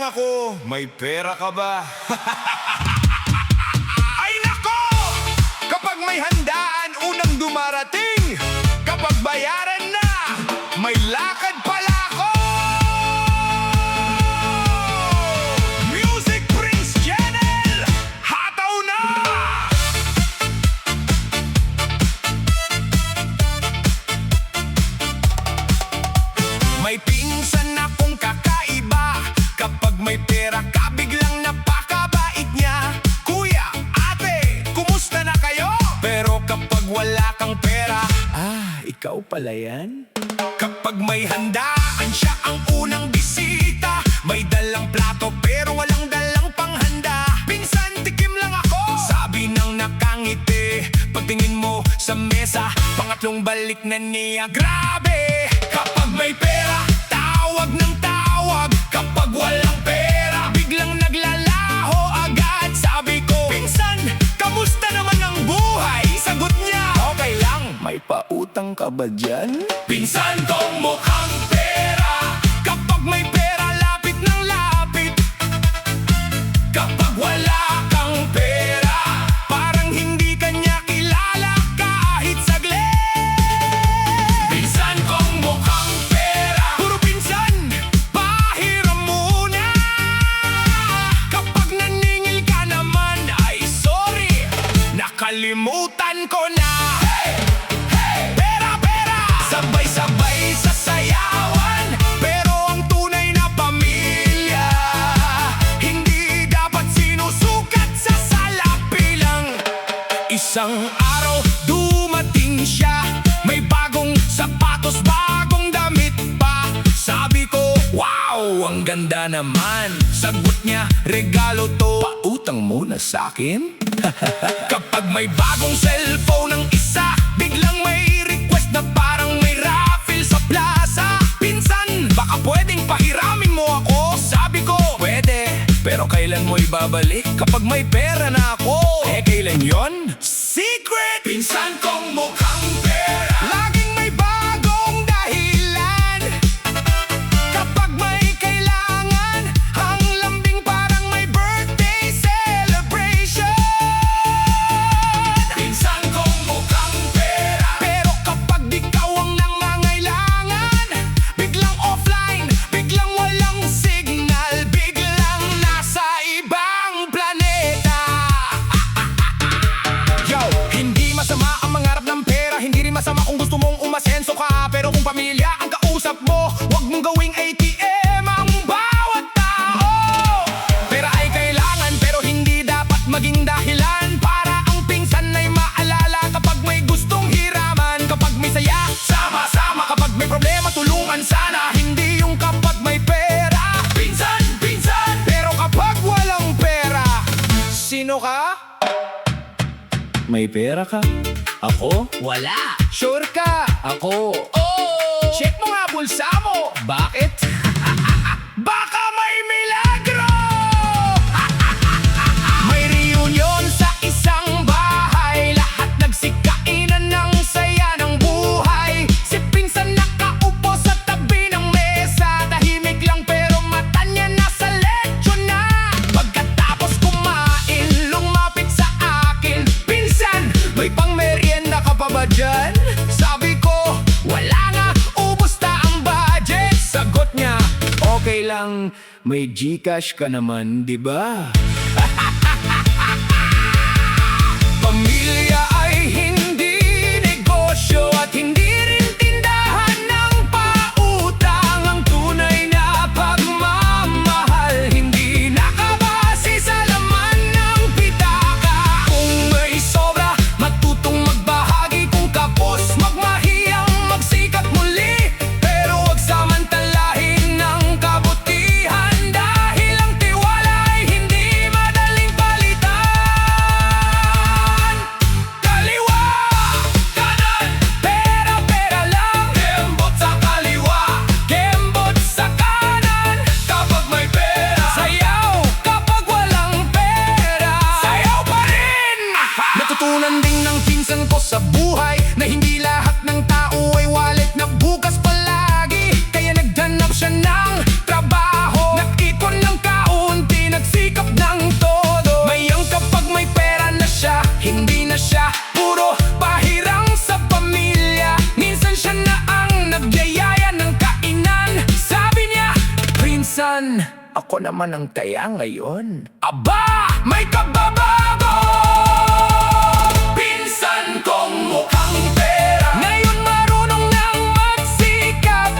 ako, may pera ka ba? Ay nako! Kapag may handaan, unang dumarating. Kapag bayaran na, may lakad pala ako! Music Prince Channel, hataw na! May pinsan akong kakaiba. Kapag may pera ka, biglang napakabait niya. Kuya, ate, kumusta na kayo? Pero kapag wala kang pera, ikaw pala yan? Kapag may handaan, siya ang unang bisita. May dalang plato pero walang dalang panghanda. Pinsan, tikim lang ako, sabi ng nakangiti. Pagtingin mo sa mesa, pangatlong balik na niya. Grabe! Kapag may pera, tawag ng tawag. Kapag walang pera, biglang naglalaho agad. Sabi ko, pinsan, kamusta naman ang buhay? Sagot niya, okay lang. May pautang ka ba dyan? Pinsan kong mukhang pera. Kapag may pera, lapit ng lapit. Kapag wala kang pera, parang hindi kanya kilala kahit saglit. Pinsan kong mukhang pera. Puro pinsan, pahiram muna. Kapag naningil ka naman, ay sorry, nakalimutan ko na. Pera, pera, sabay-sabay sa sayawan. Pero ang tunay na pamilya, hindi dapat sinusukat sa salapi lang. Isang araw, dumating siya. May bagong sapatos, bagong damit pa. Sabi ko, wow, ang ganda naman. Sagot niya, regalo to. Pautang muna sa'kin? Kapag may bagong cellphone ng isa, biglang may request na parang may raffle sa plaza. Pinsan, baka pwedeng pahiramin mo ako? Sabi ko, pwede, pero kailan mo ibabalik? Kapag may pera na ako. Kailan yon? Secret! Pinsan kong mukhang pera. Laging may bagong dahilan. Kapag may kailangan, ang lambing parang may birthday celebration. Pinsan kong mukhang pera. Pero kapag ikaw ang nangangailangan, biglang offline, biglang walang signal, biglang nasa ibang planeta. Yo, hindi masama ang mangarap ng pera. Hindi rin masama kung gusto mong umasenso ka. Pero kung pamilya ang kausap mo, huwag mong gawing ATM ang bawat tao. Pera ay kailangan pero hindi dapat maging dahilan para ang pinsan ay maalala. Kapag may gustong hiraman, kapag may saya, sama-sama. Kapag may problema, tulungan sana. Hindi yung kapag may pera. Pinsan, pinsan. Pero kapag walang pera, sino ka? May pera ka? Ako? Wala. Sure ka? Ako? Oh! Check mo nga bulsa mo. Bakit? Baka may milagro! May reunion sa isang bahay. Lahat nagsikainan ng saya ng buhay. Si pinsan nakaupo sa tabi ng mesa. Tahimik lang pero mata niya nasa lechon na. Pagkatapos kumain, lumapit sa akin. Pinsan, may pangmeryenda ka pa ba dyan? Sabi ko, wala nga, ubos na ang budget. Sagot niya, okay lang, may GCash ka naman, di ba? Pamilya ay hindi negosyo at hindi rin tindahan ng pautang. Ang tunay na pagmamahal, hindi nakabase sa laman ng pitaka. Kung may sobra, matutong magbahagi. Kung kapos, magmahiyang magsikap muli. Pero huwag samantalahin ng kabutihan, dahil ang tiwala ay hindi madaling palitan. Kaliwa, kanan, pera, pera lang. Kembot sa kaliwa, kembot sa kanan. Kapag may pera, sayaw. Kapag walang pera, sayaw pa rin. Natutunan din ng pinsan ko sa buhay na hindi lahat ng tao ay wallet na bukas palagi. Kaya naghanap siya ng trabaho, nag-ipon ng Ako naman ang taya ngayon. Aba, may pagbabago! Pinsan kong mukhang pera ngayon marunong nang magsikap.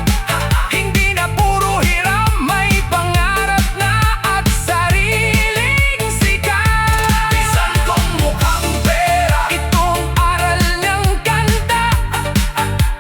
Hindi na puro hiram, may pangarap na at sariling sikat. Pinsan kong mukhang pera, itong aral ng kanta.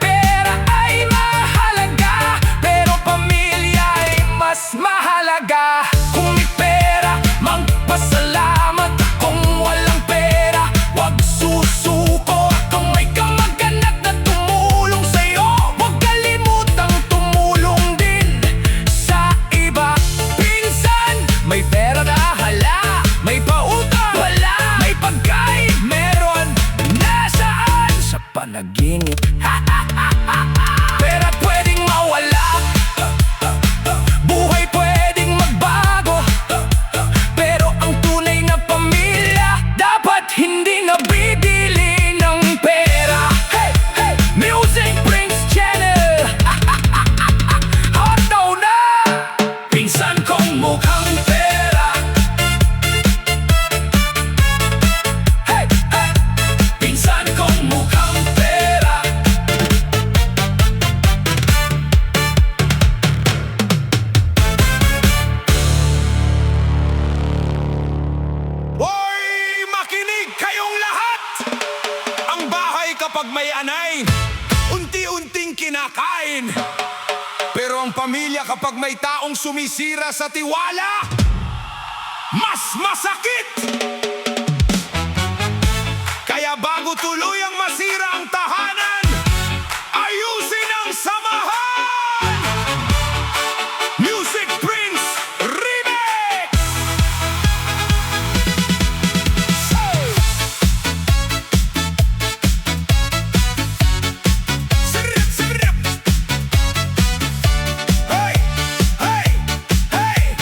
Pera ay mahalaga, pero pamilya ay mas mahalaga. Kung may pera, magpasalamat. Kung walang pera, wag susuko. Kung may kamag-anak na tumulong sa'yo, wag kalimutang tumulong din sa iba. Pinsan, may pera na hala, may pautang wala, may pagkain meron, nasaan? Sa panaginip. Pera pwedeng mawala, buhay pwedeng magbago, pero ang tunay na pamilya dapat hindi nabibili ng pera. Hey, hey, Music Prince Channel. Hot daw na! Pinsan kong mukhang pera. Hey, hey, pinsan kong mukhang pera. Hoy! Makinig kayong lahat! Ang bahay kapag may anay, unti-unting kinakain. Pero ang pamilya kapag may taong sumisira sa tiwala, mas masakit! Kaya bago tuluyang masira ang tahanan, ayusin ang samahan! Music Prince Remix! Sirip, sirip! Hey! Hey! Hey!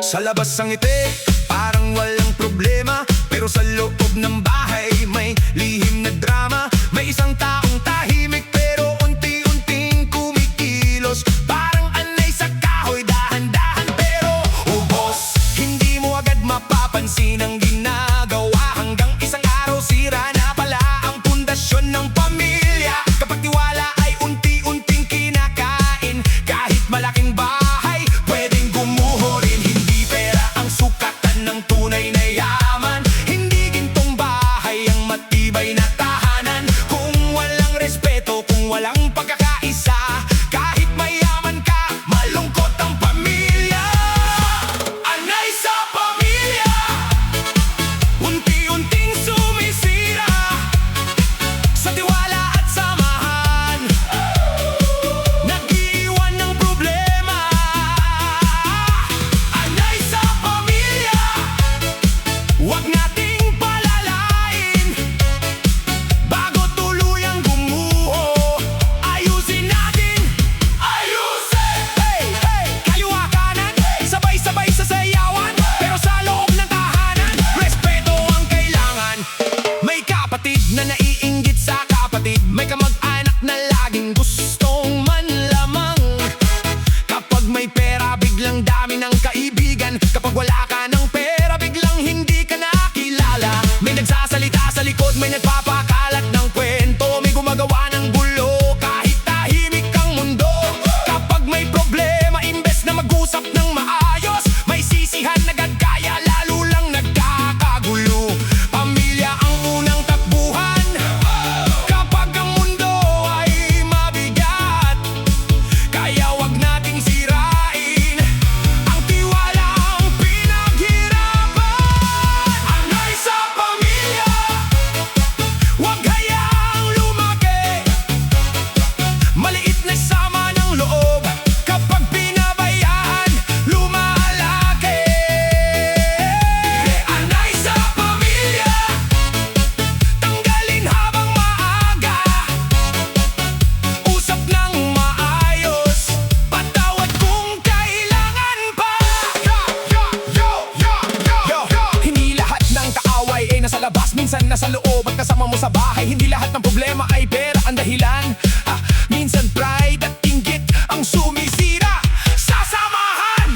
Sa labas ang ngiti, parang walang problema. Pero sa loob ng bahay, may lihim na drama. May isang taong tahimik, pero unti-unting kumikilos. Parang anay sa kahoy, dahan-dahan pero ubos. Hindi mo agad mapapansin ang ginagawa, hanggang isang araw sira na pala ang pundasyon ng pamilya. Kapag tiwala ay unti-unting kinakain, kahit malaking bahay, pwedeng gumuho rin. Hindi pera ang sukatan ng tunay na yaman, hindi gintong bahay ang matibay na tahanan. Kung walang respeto, kung walang pagkakaisa, kahit mayaman ka, malungkot ang pamilya. Anay sa pamilya, unti-unting sumisira sa tiwala at samahan, nag-iwan ng problema. Anay sa pamilya, wag nating palalain. Bago tuluyang gumuho, ayusin natin. Ayusin! Hey! Hey! Kaliwa kanan, sabay-sabay sa sayawan, pero sa loob ng tahanan, respeto ang kailangan. May kapatid na naiinggit sa kapatid, may kamag-anak na laging gustong manlamang. Kapag may pera, biglang dami ng kaibigan. Kapag wala ka ng pera, biglang hindi ka nakilala. May nagsasalita sa likod, may nagpapakalat ng kwento, may gumagawa ng gulo kahit tahimik ang mundo. Kapag may problema, imbes na mag-usap ng maayos, may sisihan na gagaya, lalo lang nagkakagulo. Pamilya ang unang takbuhan kapag ang mundo ay mabigat. Kaya wag nating sirain ang tiwalaang pinaghirapan. Anay sa pamilya, wag hayaang lumaki. Maliit na sama ng loob, kapag pinabayaan, lumalaki. Anay sa pamilya, tanggalin habang maaga. Usap ng maayos, patawad kung kailangan pa. Hindi lahat ng kaaway ay nasa labas, minsan nasa loob at kasama mo sa bahay. Hindi lahat ng problema ay pera ang dahilan. Minsan pride at inggit ang ang sumisira sa samahan.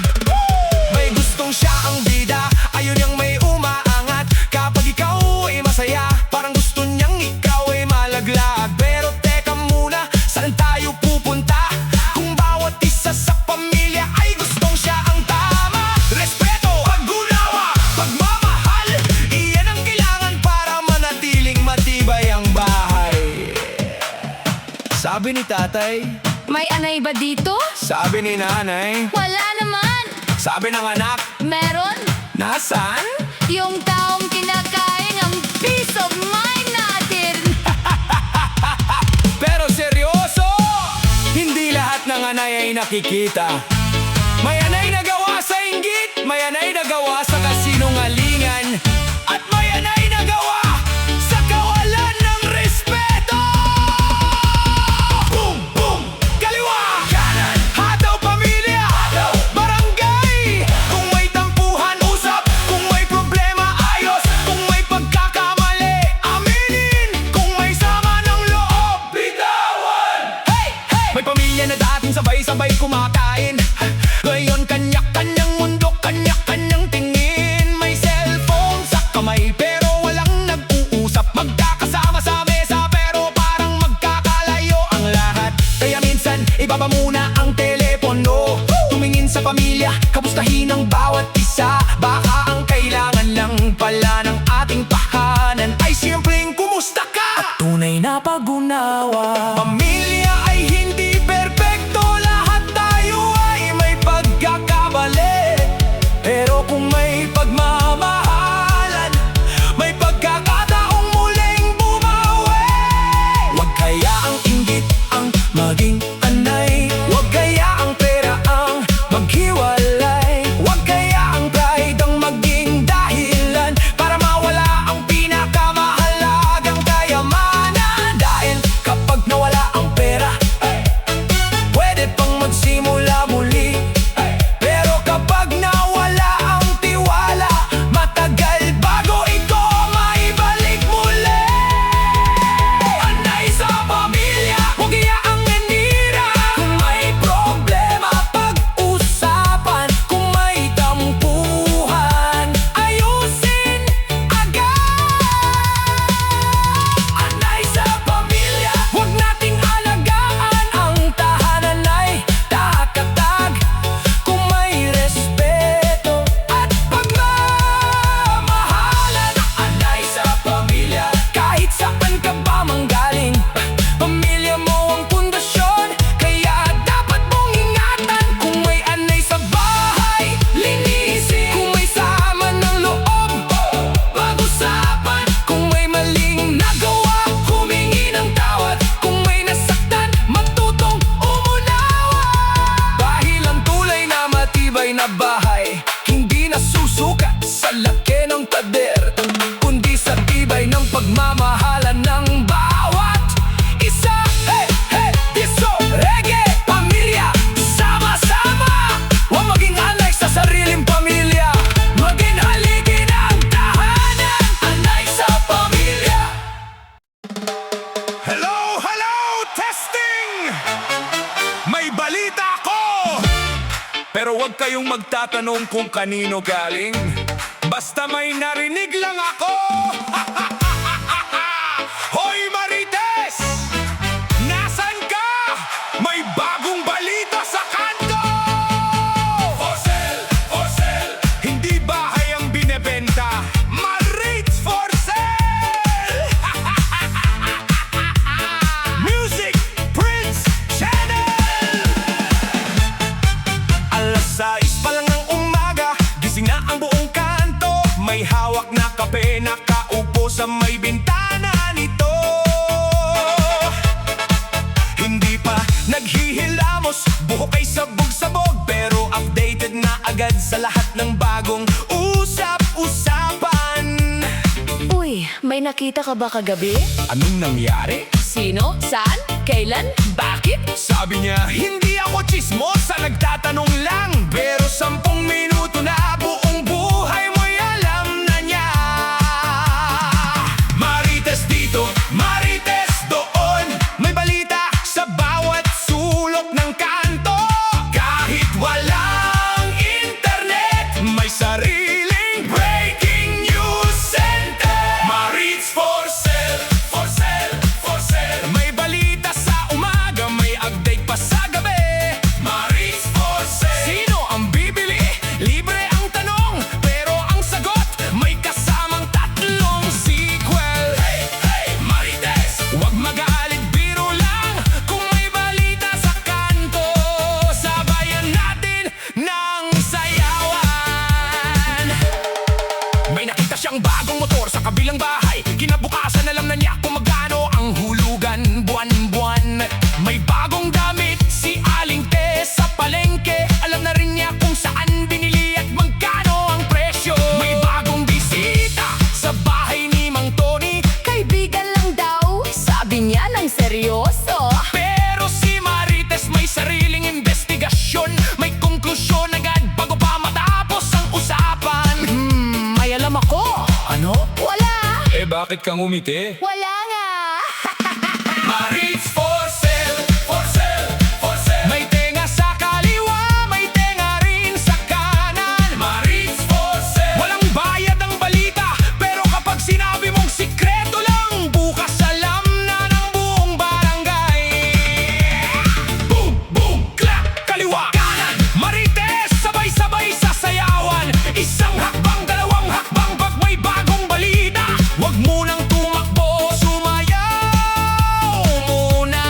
May gustong siya ang bida, ayun yung may umaangat. Kapag ikaw ay masaya, parang gusto niyang ikaw ay malaglag. Pero teka muna, saan tayo pupunta? Kung bawat isa sa pamilya ay gustong siya ang tama. Respeto, pag-unawa, pagmamahal, iyan ang kailangan para manatiling matibay ang bahay. Sabi ni tatay, May anay ba dito? sabi ni nanay, Wala naman. sabi ng anak, Meron? nasaan? Yung taong kinakain ang peace of mind natin. Pero seryoso, hindi lahat ng anay ay nakikita. May anay na gawa sa inggit, may anay na gawa sa kasinungalingan, at may anay na gawa sa kawalan ng respeto. Boom, boom, kaliwa, kanan, hataw pamilya, barangay. Kung may tampuhan, usap. Kung may problema, ayos. Kung may pagkakamali, aminin. Kung may sama ng loob, bitawan. Hey, hey! May pamilya na dating sabay-sabay kumakain. Ngayon kanya-kanyang mundo, kanya-kanyang tingin. May cellphone sa kamay pero walang nag-uusap. Magkakasama sa mesa pero parang magkakalayo ang lahat. Kaya minsan ibaba muna ang telepono. Tumingin sa pamilya, kamustahin ang bawat isa. Baka ang kailangan lang pala ng ating tahanan ay simpleng kumusta ka. Tunay na pag-unawa. Pamilya ay hindi perpekto, lahat tayo ay may pagkakamali. Pero kung may pagmamahalan, may pagkakataong muling bumawi. Huwag kaya ang inggit ang maging anay. Huwag kaya ang pera ang maghiwalay. Huwag kaya ang pride ang maging dahilan para mawala ang pinakamahalagang kayamanan. Dahil kapag nawala ang pera, pwede pang magsimula muli. Pero kapag nawala ang tiwala, matagal bago ito maibalik muli. Anay sa pamilya, huwag iyaang nanira. Kung may problema, pag-usapan. Kung may tampuhan, ayusin agad. Anay sa pamilya, huwag nating alagaan. Ang tahanan ay takatag. Kung may respeto at pagmamahalan, anay sa pamilya. Kahit saan ka ba manggaling, pamilya mo ang pundasyon. Kaya dapat mong ingatan. Kung may anay sa bahay, linisin. Kung may sama ng loob, pag-usapan. Kung may maling nagawa, humingi ng tawad. Kung may nasaktan, matutong umunawa. Dahil ang tulay na matibay na bahay, hindi nasusukat sa laki ng pader, kundi sa tibay ng pagmamahalan ng bawat isa. Hey, hey, diso, reggae, pamilya, sama-sama. Huwag maging anay sa sariling pamilya. Maging haligi ng tahanan, anay sa pamilya. Hello, hello, testing! May balita ko! Pero huwag kayong magtatanong kung kanino galing. Basta may narinig lang ako. Hoy Marites! Nasaan ka? May bagong balita sa kanto! For sale, for sale. Hindi bahay ang binebenta, Marites for sale! Music Prince Channel! Alas 6 pa lang ng umaga, gising na ang buong kanto. May hawak na kape, nakaupo sa may bintana nito. Hindi pa naghihilamos, buhok ay sabog-sabog. Pero updated na agad sa lahat ng bagong usap-usapan. Uy, may nakita ka ba kagabi? Anong nangyari? Sino? Saan? Kailan? Bakit? Sabi niya, hindi ako chismosa, nagtatanong lang. Pero 10 minuto na, buong buhay mo'y alam na niya. Marites dito, Marites doon. May balita sa bawat sulok ng kanto. bakit kang umiti? Wala nga! Maritz for sale, for sale, for sale. May tenga sa kaliwa, may tenga rin sa kanan. Maritz for sale. Walang bayad ang balita, pero kapag sinabi mong sikreto lang, bukas alam na ng buong barangay. Boom, boom, clap, kaliwa, kanan. Marites, sabay-sabay sasayawan. Isang hakbang, dalawang hakbang, pag may bagong balita. Wag munang tumakbo, sumayaw muna.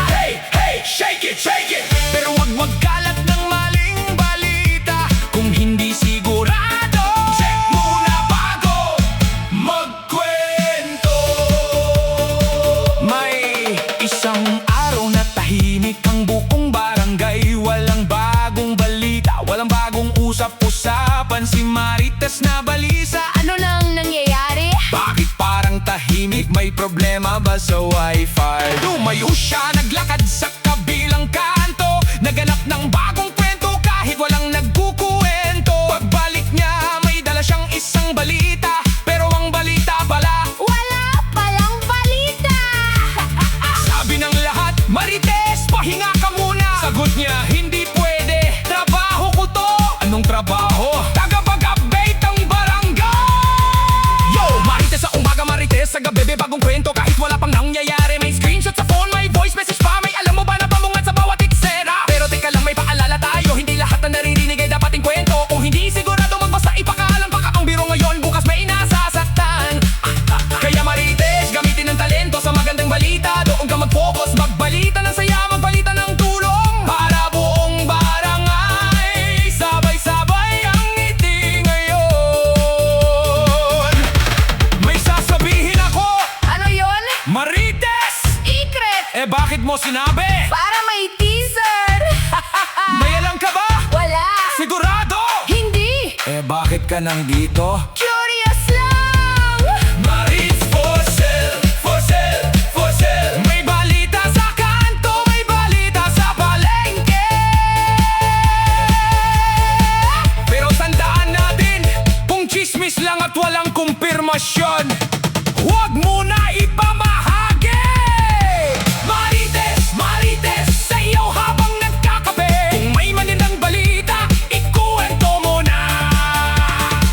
Hey, hey, shake it, shake it. Pero wag magkalat ng maling balita. Kung hindi sigurado, check muna bago magkwento. May isang araw na tahimik ang buong barangay. Walang bagong balita, walang bagong usap-usapan. Si Marites na balisa. Ano nang nangyayari? Bakit parang tahimik? May problema ba sa wifi? Lumayo siya, naglakad sa kabilang kanto. Naganap ng bagong kwento kahit walang nagkukuwento. Pagbalik niya, may dala siyang isang balita. Pero ang balita pala, Wala palang balita! sabi ng lahat, Marites, pahinga ka muna. Sagot niya, hindi pwede, trabaho ko to. Anong trabaho? Tagapag-update ang barangay. Yo, Marites sa umaga, Marites sa gabi, bagong kwento kahit wala pang nangyayari. May screenshot sa phone, may voice message pa. May alam mo ba na pamungat sa bawat eksena? Pero teka lang, may paalala tayo, hindi lahat na naririnig ay dapat kwento. Kung hindi sigurado magbasa, ipakaalam. Baka ang biro ngayon, bukas may nasasaktan. Kaya Marites, gamitin ang talento sa magandang balita. Doon ka mag-focus, magbalita ng saya, magbalita ng tulong. Para buong barangay, sabay-sabay ang ngiti ngayon. May sasabihin ako, Ano yon? Marites! Secret! Bakit mo sinabi? Para may teaser! May alam ka ba? Wala! Sigurado? Hindi! Bakit ka nandito? Curious lang! Maritz for sale, for sale, for sale. May balita sa kanto, may balita sa palengke. Pero tandaan natin, kung chismis lang at walang kumpirmasyon, huwag muna ipamahagi. Marites, Marites, sa iyo habang nagkakape. Kung may magandang balita, ikuwento mo na.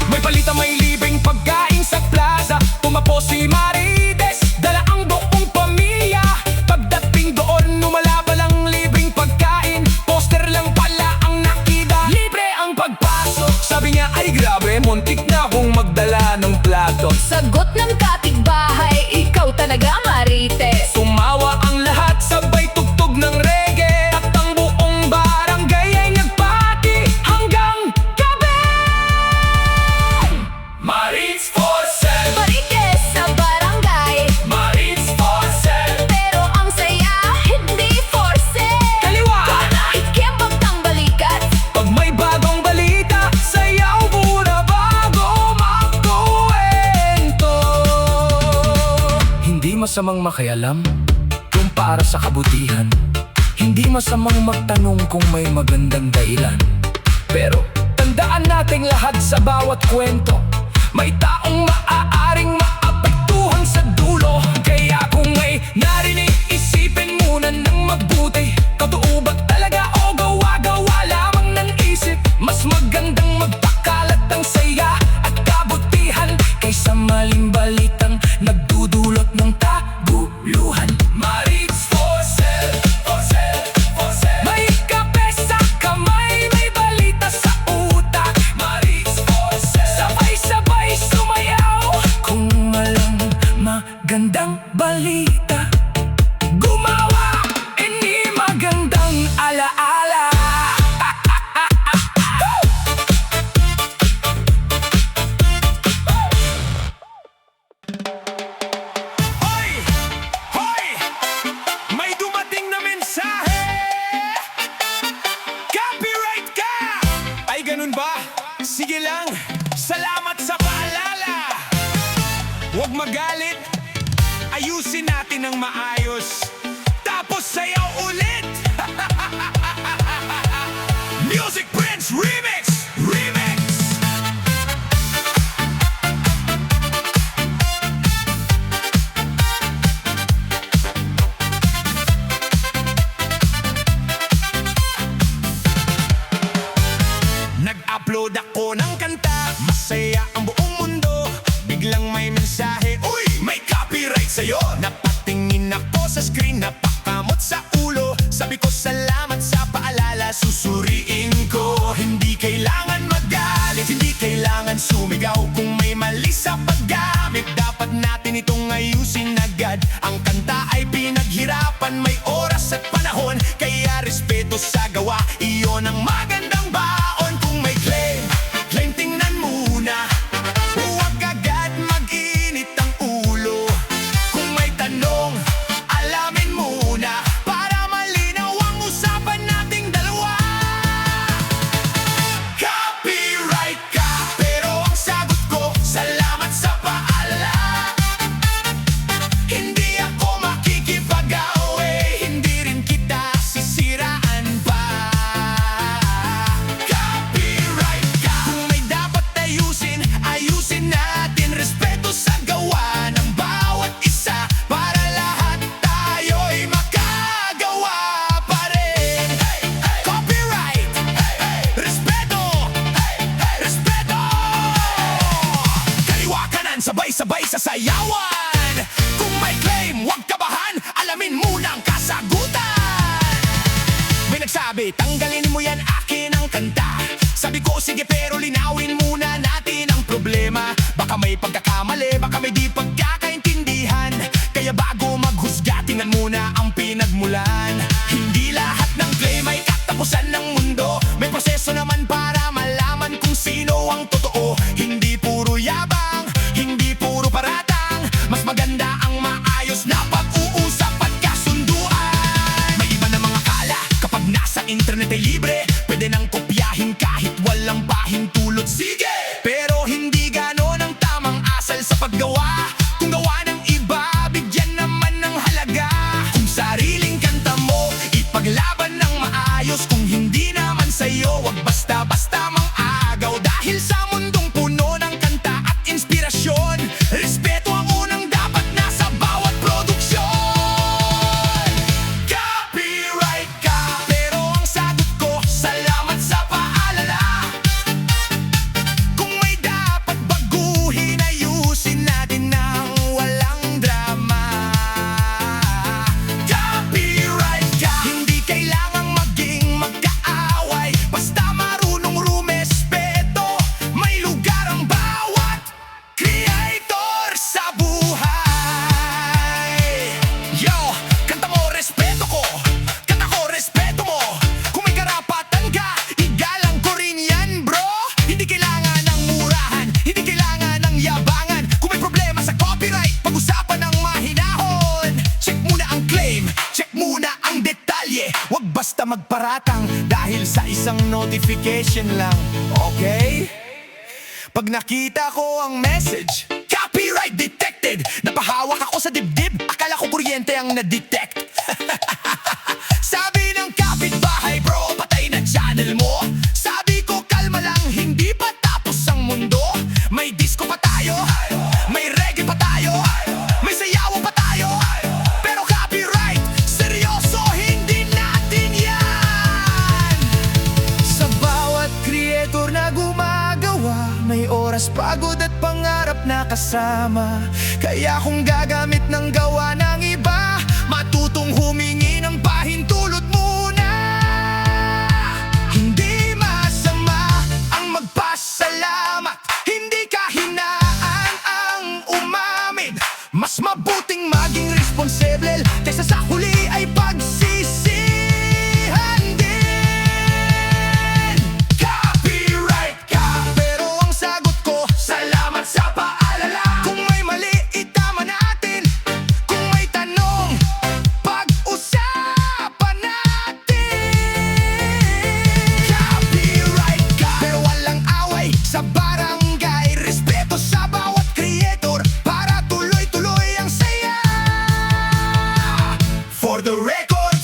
May balita, may libreng pagkain sa plaza. Tumapos si Marites, dala ang buong pamilya. Pagdating doon, numalaba lang libreng pagkain. Poster lang pala ang nakita, libre ang pagpasok. Sabi niya, ay grabe, muntik na akong magdala ng plato. Sagot ng kapitbahay, ikaw talaga Marites. Tumawa ang lahat, sabay tugtog ng reggae. At ang buong barangay ay nagpati hanggang gabi. Maritz for sale, Marites sa barangay, Maritz for sale. pero ang saya, hindi for sale. Kaliwa, Ikembang ng balikat, pag may bagong balita, sayaw muna bago magkuwento. Hindi masamang makialam kung para sa kabutihan. Hindi masamang magtanong kung may magandang dahilan. Pero tandaan nating lahat sa bawat kwento, may taong maaaring maapektuhan sa dulo. Kaya kung may narinig, isipin muna ng mabuti. Totoo ba talaga o gawa-gawa lamang ng isip? Mas magandang magpakalat ng saya at kabutihan kaysa maling balitang nagdudulot ng kaguluhan. Maritz for sale, for sale, for sale. May kape sa kamay, may balita sa utak. Maritz for sale, sabay-sabay sumayaw. Kung walang magandang balita, gumawa, hindi magandang alaala. Hoy! Hoy! May dumating na mensahe! Copyright ka! Ay, ganun ba? Sige lang, salamat sa paalala. Huwag magalit, ayusin natin ng maayos. Tapos sayaw ulit! Music Prince Remix! Remix! sa'yo. Napatingin ako sa screen, napakamot sa ulo. Sabi ko salamat sa paalala, susuriin ko. Hindi kailangan magalit, hindi kailangan sumigaw. Kung may mali sa paggamit, dapat natin itong ayusin agad. Ang kanta ay pinaghirapan, may oras at panahon. Kaya respeto sa gawa, iyon ang magandang baon. Kung may claim, claim tingnan muna. Huwag agad mag-init ang ulo. Kung may tanong, alamin muna. Para malinaw ang usapan nating dalawa. Copyright ka, pero ang sagot ko, salamat sa paalala. Hindi ako makikipag-away, hindi rin kita sisiraan pa. Copyright ka, kung may dapat ayusin, ayusin natin. Respeto sa gawa ng bawat isa, para lahat tayo'y makagawa pa rin. Copyright, respeto, respeto. Kaliwa kanan, sabay-sabay sa sayawan. Kung may claim, huwag kabahan, alamin muna ang kasagutan. May nagsabi, tanggalin mo yan, akin ang kanta. Sabi ko, sige pero linawin muna natin ang problema. Baka may pagkakamali, baka may di pagkakaintindihan. Kaya bago maghusga, tingnan muna ang pinagmulan. Hindi lahat ng claim ay katapusan ng mundo. May proseso naman para malaman kung sino ang totoo. Hindi puro yabang, hindi puro paratang. Mas maganda ang maayos na pag-uusap at kasunduan. May iba na mga kala, kapag nasa internet ay libre, pwede nang kopyahin kahit walang pahintulot. Sige! Pero hindi ganon ang tamang asal sa paggawa. Kung gawa ng iba, bigyan naman ng halaga. Kung sariling kanta mo, ipaglaban ng maayos. Kung hindi naman sa'yo, wag basta-basta mang-agaw. Dahil sa mundong puno ng kanta at inspirasyon, respeto ang unang dapat nasa bawat produksyon. Copyright ka, pero ang sagot ko, salamat sa paalala. Kung may dapat baguhin, ayusin natin nang walang drama. Copyright ka, hindi kailangang maging magkaaway. Basta marunong rumespeto, may lugar ang bawat creator sa buhay. Yo, kanta mo, respeto ko. Kanta ko, respeto mo. Kung may karapatan ka, igalang ko rin yan, bro. Hindi kailangan ng murahan, hindi kailangan ng yabangan. Kung may problema sa copyright, pag-usapan ng mahinahon. Check muna ang claim, check muna ang detalye. Huwag basta magparatang dahil sa isang notification lang, okay? Pag nakita ko ang message, copyright detected, napahawak ako sa dibdib, akala ko kuryente ang na-detect. Sabi ng kapitbahay, bro, patay na channel mo. Sabi ko, kalma lang, hindi pa tapos ang mundo. May disco pa tayo, may reggae pa tayo, may sayaw pa tayo. Pero copyright, seryoso, hindi natin yan. Sa bawat creator na gumagawa, may oras, pagod at pangarap na kasama. Kaya kung gagamit ng gawa ng iba, matutong humingi ng pahintulot muna. Hindi masama ang magpasalamat, hindi kahinaan ang umamid. Mas mabuting maging responsable, kaysa sa huli ay pagsisihan din. Copyright ka, pero ang sagot ko, salamat sa paalala. Kung may mali, itama natin. Kung may tanong, pag-usapan natin. Copyright ka, pero walang away sa barangay. Respeto sa bawat creator, para tuloy-tuloy ang saya. For the record,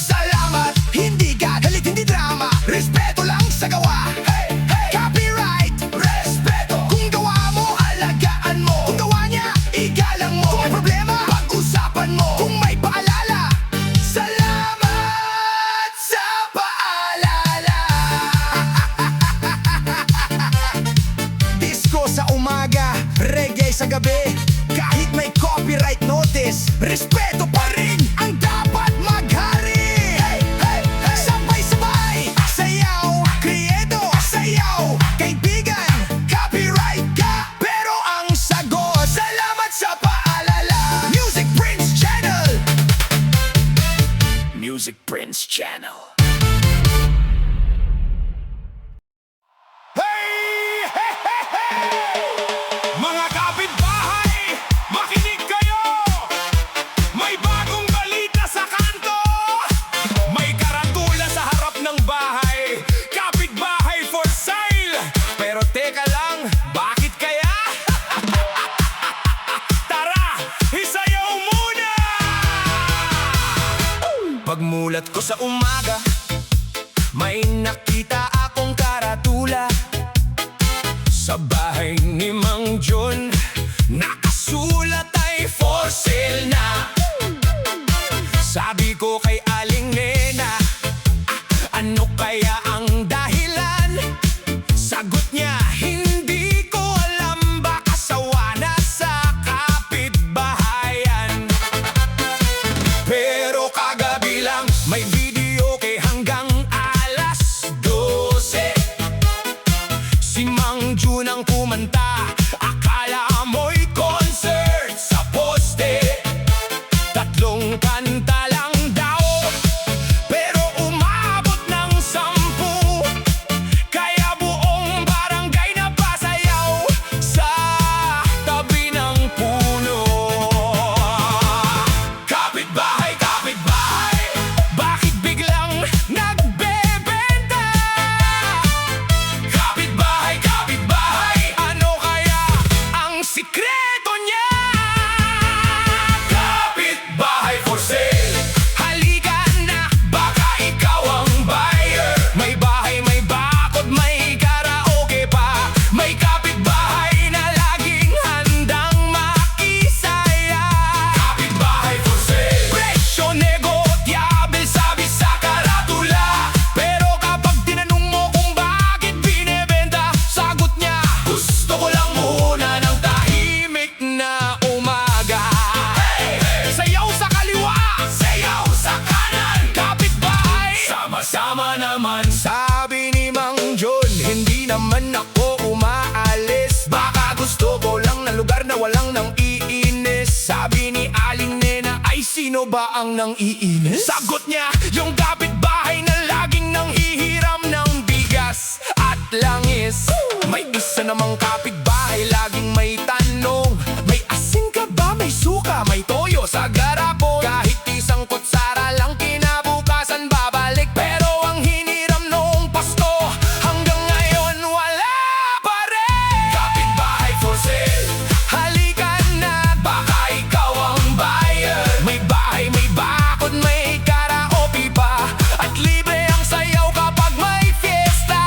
linis, respeto pa rin ang dapat maghari. Sabay-sabay, sayaw, kriedo, sayaw, kaibigan, copyright ka. Pero ang sagot, salamat sa paalala. Music Prince Channel. Music Prince Channel. Hey! Hey! Hey! Hey! Mga kapitbahay, makinig kayo! May bagong balita sa kanto! May karatula sa harap ng bahay, kapitbahay for sale! Pero teka lang, bakit kaya? Tara, isayaw muna! Pagmulat ko sa umaga, may nakita akong karatula sa bahay ni Mang John. Nakasulat ay for sale na. Sabi ko kay Aling Nena, ano kaya ang dahilan? Sagot niya, hindi ko alam, baka sawa na sa kapitbahayan. Pero kagabi lang, may video kay hanggang alas 12. Si Mang Jun ang kumanta, akala mo'y concert sa poste. 3 kanta lang daw, pero umabot ng 10. Kaya buong barangay napasayaw sa tabi ng puno. Kapitbahay, kapitbahay, bakit biglang nagbebenta? Kapitbahay, kapitbahay, ano kaya ang sikreto niya? Kapitbahay for sale, halika na, baka ikaw ang buyer. May bahay, may bakod, may karaoke pa. May kapitbahay na laging handang makisaya. Kapitbahay for sale, presyo negotiable, sabi sa karatula. Pero kapag tinanong mo kung bakit binebenta, sagot niya, gusto ko lang muna ng tahimik na umaga. Sayaw sa kaliwa, sayaw sa kanan, kapitbahay, sama-sama naman. Sabi ni Mang John, hindi naman ako umaalis. Baka gusto ko lang ng lugar na walang nang iinis. Sabi ni Aling Nena, ay sino ba ang nang iinis? Sagot niya, yung kapitbahay na laging nang hihiram ng bigas at langis. May isa namang kapitbahay, laging may tanong, may asin ka ba? May suka, may toyo sa garapon. Kahit isang kutsara lang kinabukasan babalik. Pero ang hiniram noong Pasko, hanggang ngayon wala pa rin. Kapitbahay for sale, halika na, baka ikaw ang buyer. May bahay, may bakod, may karaoke pa, at libre ang sayaw kapag may fiesta.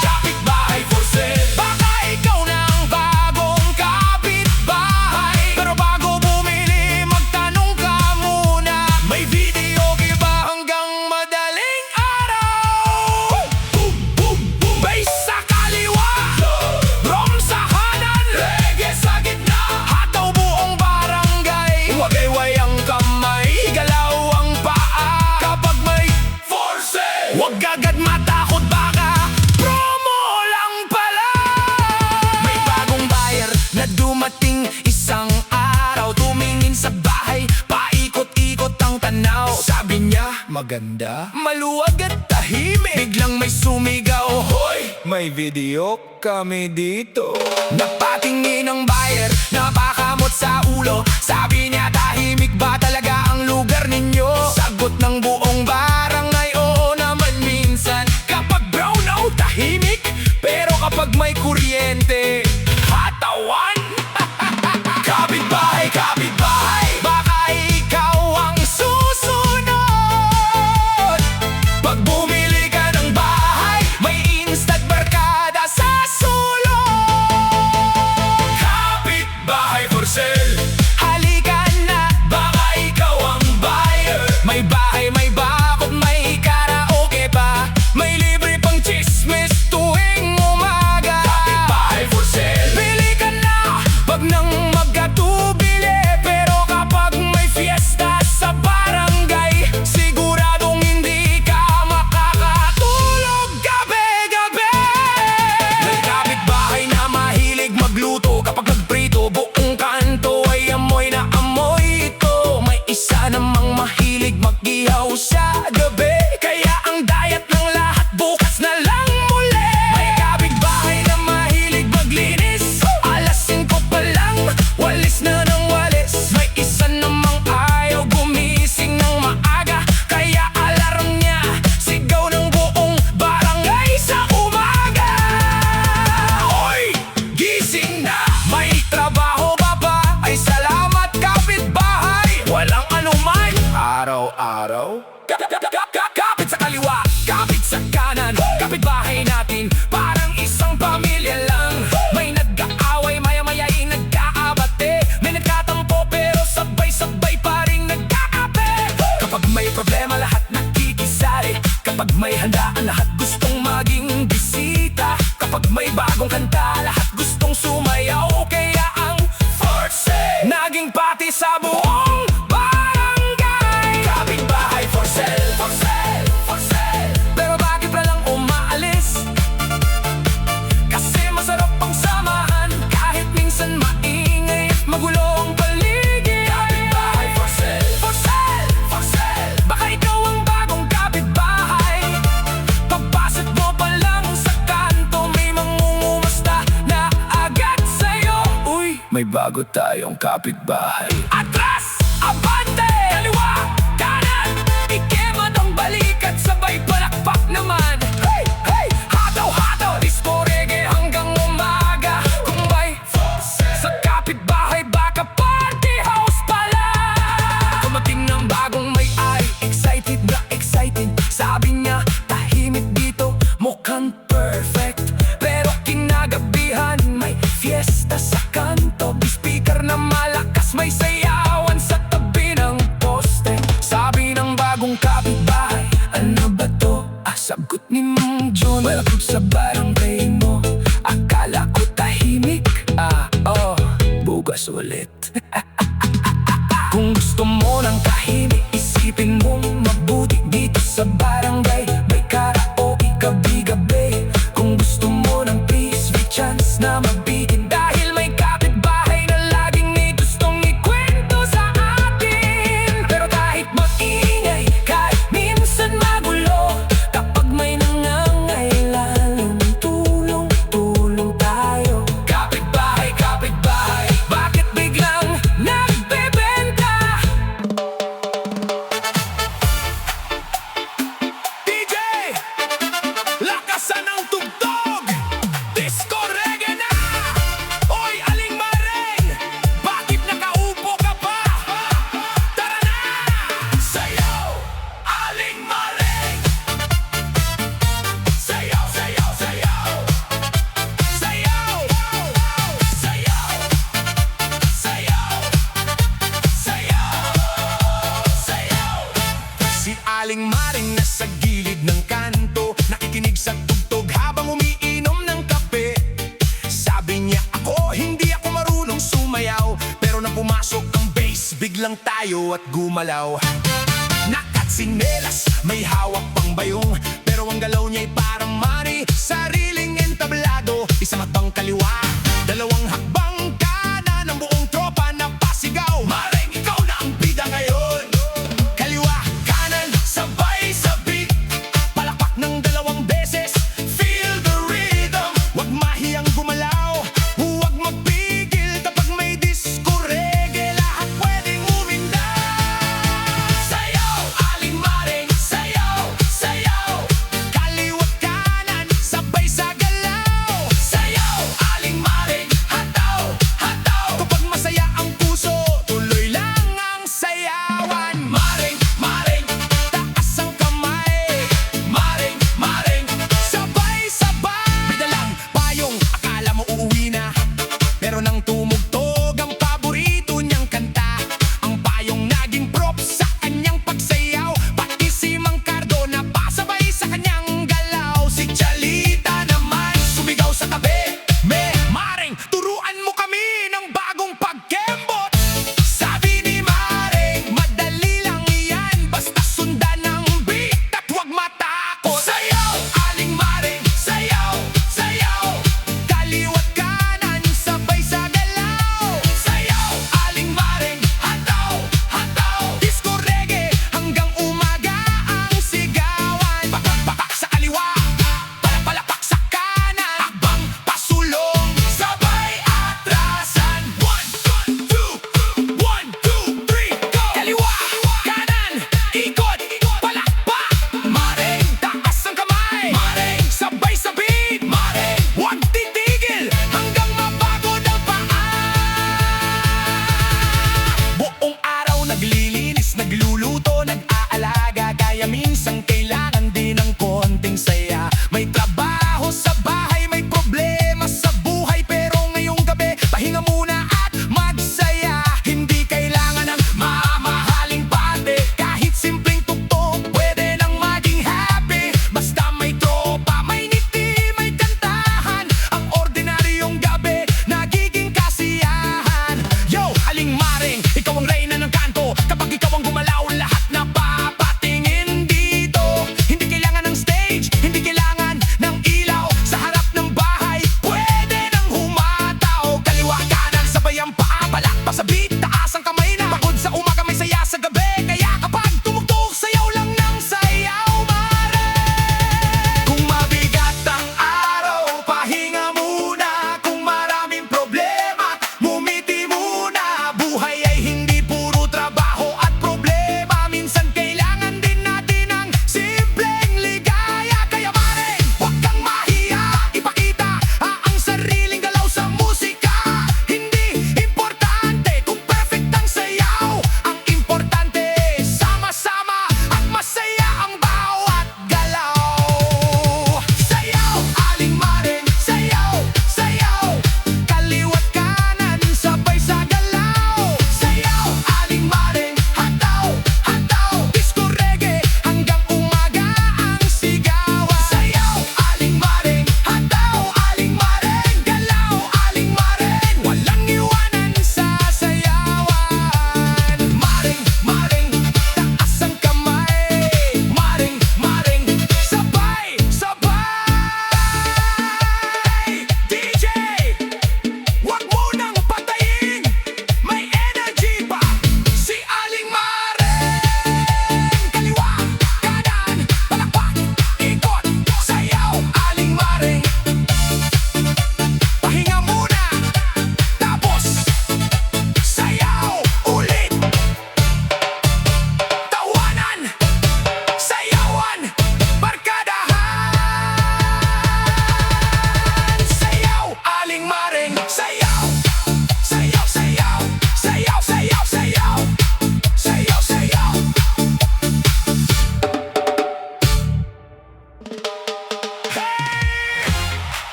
Kapitbahay for sale, baka ikaw na ang bagong kapitbahay. Pero bago bumili, magtanong ka muna, may video ba hanggang madaling araw? Boom, boom, boom, bass sa kaliwa, drum sa kanan, reggae sa gitna, hataw buong barangay. Wagayway ang kamay, galaw ang paa kapag may for sale. Huwag agad matakot, baka promo lang pala. May bagong buyer na dumating isang araw, tumingin sa bahay, paikot-ikot ang tanaw. Sabi niya, maganda, maluwag at tahimik. Biglang may sumigaw, hoy, may video kami dito. Napatingin ang buyer, napakamot sa ulo. Sabi niya, tahimik ba talaga ang lugar ninyo? Sagot ng buong barangay, oo naman minsan. Kapag brownout, tahimik. Pero kapag may kuryente, hatawan. Kapitbahay, kapitbahay, baka ikaw ang susunod. Pag bumili ka ng bahay, may instant barkada sa sulod. Kapitbahay for sale, halika na, baka araw-araw? Kapit sa kaliwa, kapit sa kanan, kapit bahay natin, parang isang pamilya lang. May nag-aaway, maya-maya'y nagkaabate, may nagkatampo pero sabay-sabay pa rin nagkakape. Kapag may problema, lahat nakikisali. Kapag may handaan, lahat gustong maging bisita. Kapag may bagong kanta, lahat gustong sumayaw. Kaya ang Force naging pati sa buong barangay. Kapitbahay for sale, for sale, for sale. Pero bakit na lang umaalis? Kasi masarap pang samahan, kahit minsan maingay at magulo ang paligid. Kapitbahay for sale, for sale, for sale. Baka ikaw ang bagong kapitbahay. Pagpasok mo pa lang sa kanto, may mangungumasta na agad sa'yo. Uy, may bago tayong kapitbahay. Atras! Abante! Kaliwa! Kanan! Ikemot ang balikat, sabay palakpak naman. Hey! Hey! Hataw-hataw! Disco reggae hanggang umaga. Kung may sa kapitbahay, baka party house pala. Kumating ng bagong may-ari, excited na excited. Sabi niya, tahimik dito, mukhang perfect. Pero kinagabihan, may fiesta sa kanto. Di speaker na malakas, may sayawan sa tabi ng poste. Sabi ng bagong kapitbahay, ano ba to? Sagot ni Mang John, malapit sa barangay mo. Akala ko tahimik, bugas ulit. Kung gusto mo ng tahimik, isipin mong mabuti. Dito sa barangay, may karaoke gabi-gabi. Kung gusto mo ng peace, may chance na mabitin. Dahil may kapitbahay na laging may gustong ikwento sa atin. Pero kahit maingay, kahit minsan magulo, kapag may nangangailangan, tulong-tulong tayo. Kapitbahay, kapitbahay, bakit biglang nagbebenta? DJ, lakasan ang tugtog, disco reggae na. Oy, Aling Maring, bakit nakaupo ka pa? Tara na! Sayaw, Aling Maring. Sayaw, sayaw, sayaw. Sayaw, sayaw, sayaw, sayaw, sayaw. Si Aling Maring nasa gilid ng kanto, nakikinig sa tugtog habang umiinom ng kape. Sabi niya, hindi ako marunong sumayaw. Pero nang pumasok ang bass, biglang tayo at gumalaw. Nakatsinelas, may hawak pang bayong, pero ang galaw niya'y parang mani. Sariling entablado, isang hatang kaliwa, dalawang hakbang kanan, ang buong tropa na pasigaw. Maring, ikaw na ang bida ngayon. Kaliwa, kanan, sabay sa beat, palakpak ng dalawang beses. Feel the rhythm, wag mahiyang gumalaw, huwag magpigil. Kapag may disco reggae, lahat pwedeng umindaw. Sayaw, Aling Maring, sayaw, sayaw. Kaliwa't kanan, sabay sa galaw. Sayaw, Aling Maring, hataw, hataw. Kapag masaya ang puso, tuloy lang ang sayawan. Maring, maring, taas ang kamay. Maring, maring, sabay-sabay. Bidalang payong, akala mo uuwi na, pero nang tumugtog ang paborito niyang kanta, ang payong naging prop sa kanyang pagsayaw. Pati si Mang Cardona pasabay sa kanyang galaw. Si Chalita naman sumigaw sa tabi. Maring, turuan mo kami ng bagong pagkembot. Sabi ni Maring, madali lang yan, basta sundan ang beat at huwag matakot. Sayaw, Aling Maring, sayaw, sayaw. Kaliwa't kanan, sabay sa galaw. Sayaw, Aling Maring, hataw, hataw. Disco reggae, hanggang umaga ang sigawan. Bakak-bakak sa kaliwa, palapalapak sa kanan, habang pasulong, sabay atrasan. 1, 2, 3, go! Kaliwa, kanan, ikot, palakpak. Maring, taas ang kamay. Maring, sabay sa beat. Maring, huwag titigil hanggang mapagod ang paa. Buong araw naglilinis, nagluluto, nag-aayos.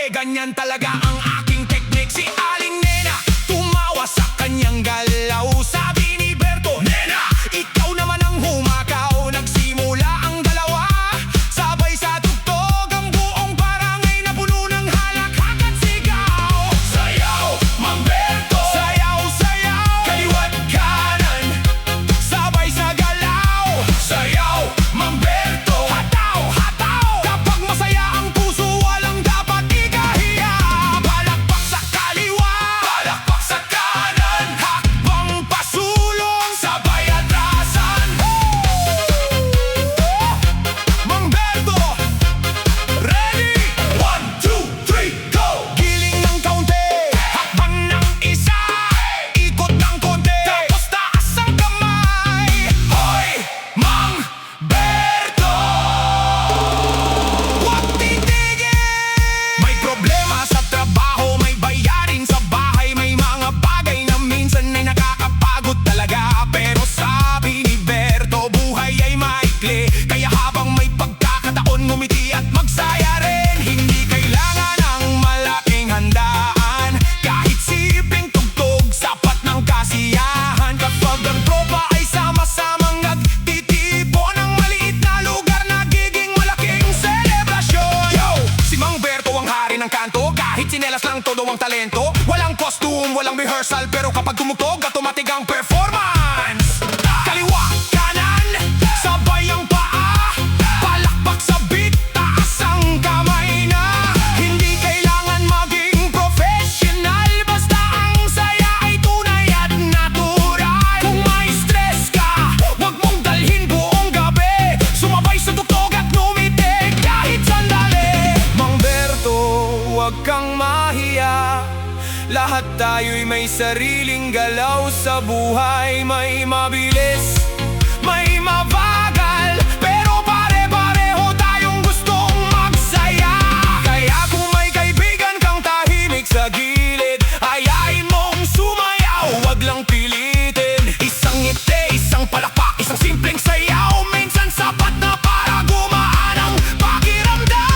Ganyan talaga ang aking teknik. Si Aling Nena tumawa sa kanyang galaw. Sabi ni Berto, Nena, ikaw naman ang humakaw. Nagsimula ang dalawa, sabay sa tugtog. Ang buong barangay na puno ng halakhak at sigaw. Sayaw, Mang Berto, sayaw, sayaw, kaliwat kanan, sabay sa galaw. Sayaw, Mang Berto, hataw, hataw. Kapag masaya ang puso, walang dapat ikahiya. Palakpak sa kaliwa, palakpak sa kanan, hakbang pasulong, sabay atrasan. Mang Berto, ready? 1, 2, 3, go! Giling ng kaunti, hakbang ng isa, ikot ng konti, tapos taas ang kamay. Hoy, Mang Berto! Huwag titigil! May problema sa trabaho, may bayarin sa bahay, may mga bagay na minsan ay nakakapagod talaga. Pero sabi ni Berto, buhay ay maikli, kaya habang may pagkakataon, ngumiti at magsaya rin. Hindi kailangan ng malaking handaan, kahit simpleng tugtog, sapat ng kasiyahan. Kapag ang tropa ay sama-samang nagtitipon, ang maliit na lugar nagiging malaking selebrasyon. Yo! Si Mang Berto ang hari ng kanto, kahit sinelas lang todo ang talento. Walang costume, walang rehearsal, pero kapag tumugtog, automatic ang performance. Kaliwa, kanan, sabay ang paa, palakpak sa beat, taas ang kamay na. Hindi kailangan maging professional, basta ang saya ay tunay at natural. Kung may stress ka, wag mong dalhin buong gabi, sumabay sa tugtog at ngumiti kahit sandali. Mang Berto, wag kang mahiya, lahat tayo'y may sariling galaw sa buhay. May mabilis, may mabagal, pero pare-pareho tayong gustong magsaya. Kaya kung may kaibigan kang tahimik sa gilid, ayain mong sumayaw, wag lang pilitin. Isang ngiti, isang palakpak, isang simpleng sayaw, minsan sapat na para gumaan ang pakiramdam.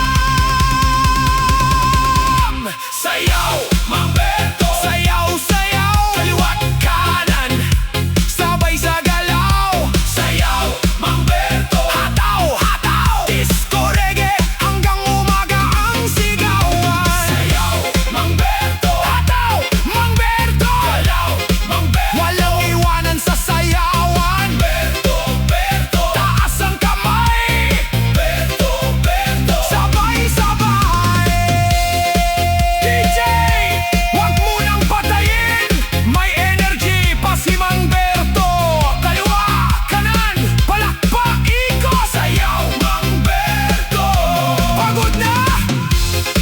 Sayaw, Mang Berto, sayaw, sayaw, kaliwat kanan, sabay sa galaw. Sayaw, Mang Berto, hataw, hataw, disco reggae, hanggang umaga ang sigawan. Sayaw, Mang Berto, hataw, Mang Berto, galaw, Mang Berto, walang iwanan sa sayawan. Berto, Berto, taas ang kamay. Berto, Berto, sabay-sabay. DJ, wag mo nang patayin, may energy pa si Mang Berto. Kaliwa, kanan, palakpak, ikot. Sayaw, Mang Berto. Pagod na?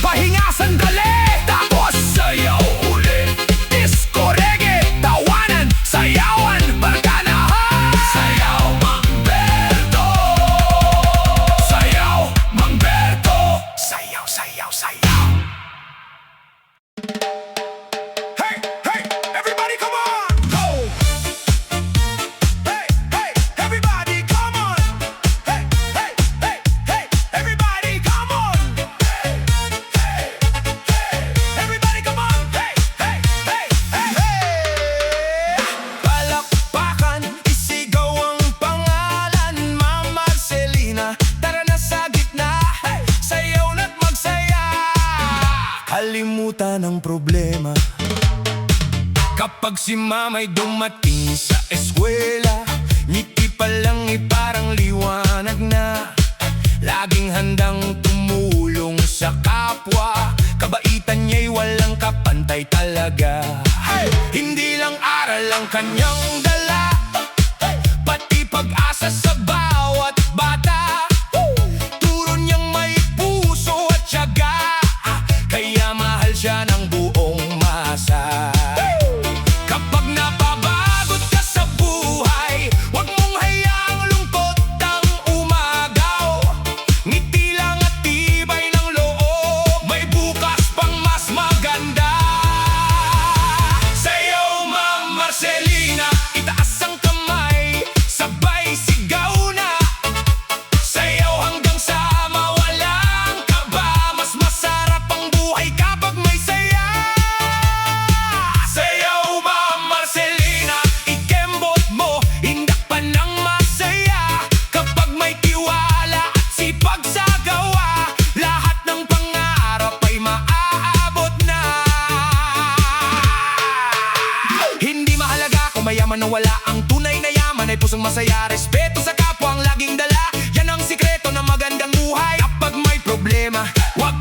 Pahinga sandali, tapos sayaw ulit. Disco reggae, tawanan, sayawan, barkanahan. Sayaw, Mang Berto. Sayaw, Mang Berto. Sayaw, sayaw, sayaw. Hey, hey, everybody come on, go! Hey, hey, everybody come on! Hey, hey, hey, hey, everybody come on! Hey, hey, hey, everybody come on! Hey, hey, hey, hey, hey! Palakpakan, isigaw ang pangalan, Ma'am Marcelina. Tara na sa gitna, hey, sayaw na't magsaya. Kalimutan ang problema kapag si mama'y dumating sa eskwela. Ngiti pa lang parang liwanag na, laging handang tumulong sa kapwa. Kabaitan niya'y walang kapantay talaga. Hindi lang aral ang kanyang dala, pati pag-asa sa bawat bata. Turo niyang may puso at tiyaga, kaya mahal siya ng buong masa. Kapag napabagot ka sa buhay, wag mong hayaang lungkot ang umagaw. Ngiti lang at tibay ng loob, may bukas pang mas maganda. Sayaw, Ma'am Marcelina, yaman na wala. Ang tunay na yaman ay pusong masaya. Respeto sa kapwa ang laging dala. Yan ang sikreto ng magandang buhay. Kapag may problema, huwag